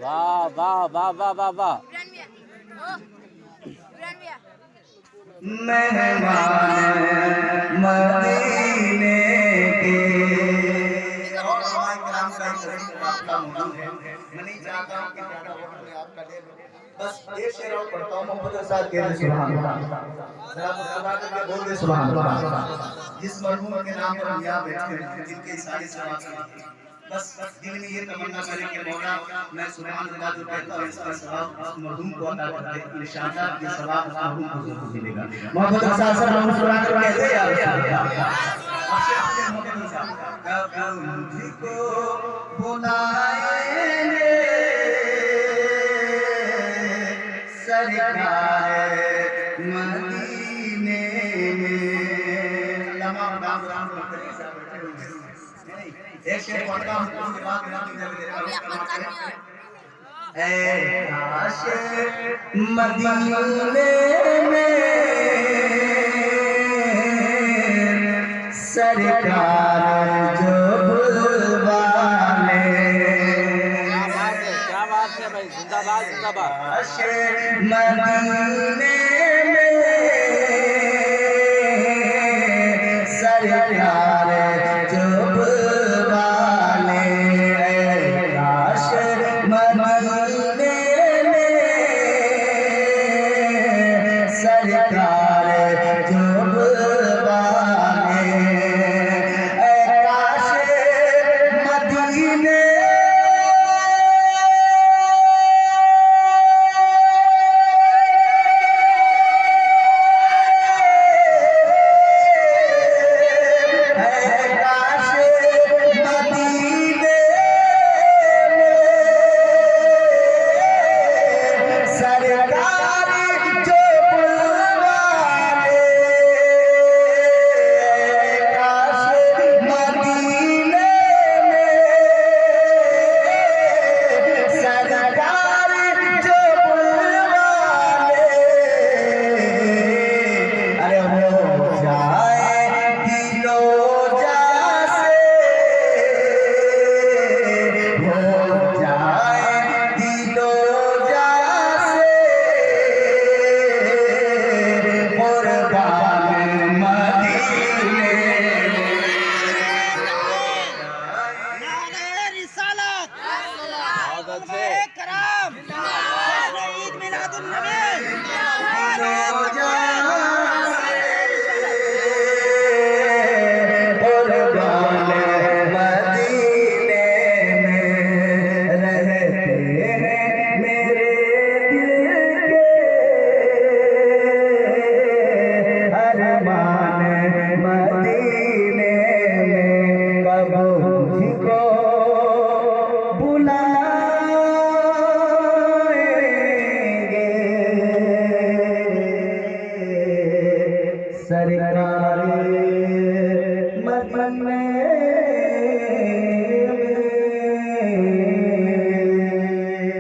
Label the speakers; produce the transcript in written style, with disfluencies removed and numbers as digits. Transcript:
Speaker 1: वाह वाह वाह वाह वाह वाह।
Speaker 2: मेहमान मदीने के और हमारे कलाम का आपका मौजूद है। मैं नहीं चाहता हूँ कि ज्यादा वक्त में आपका ले लूं। बस एक शेर और पढ़ता हूँ। मोहम्मद रसूल के सुभान अल्लाह। जरा मुस्कुरा करके बोल दे सुभान अल्लाह। जिस मरहूम के नाम पर हम यहाँ बैठे हैं, जिनके इशारे से बात करते हैं, बस दिल में ये तमन्ना करें कि मौला मैं सुभान अल्लाह जो कहता हूँ इसका सवाब उस मरहूम को अता कर दे। इंशाअल्लाह ये सवाब उस मरहूम को जरूर मिलेगा। मोहम्मद रसूल सल्लल्लाहु अलैहि वसल्लम मुस्कुरा कर कहते हैं या रसूल अल्लाह कब मुझको बुलाएंगे सरकार मदीने में। तमाम राम राम करते हैं सब बैठे हुए हैं। एक शेर पढ़ता हूँ उसके बाद विराम देता हूँ। ऐ काश मदीने में सरकार जो बुलवाले।
Speaker 1: क्या बात है भाई, जिंदाबाद जिंदाबाद।
Speaker 2: काश मदीने में सरकार जो बुलवाले। काश मदीने में सरकार जो बुलवाले। काश मदीने सरकार मदीने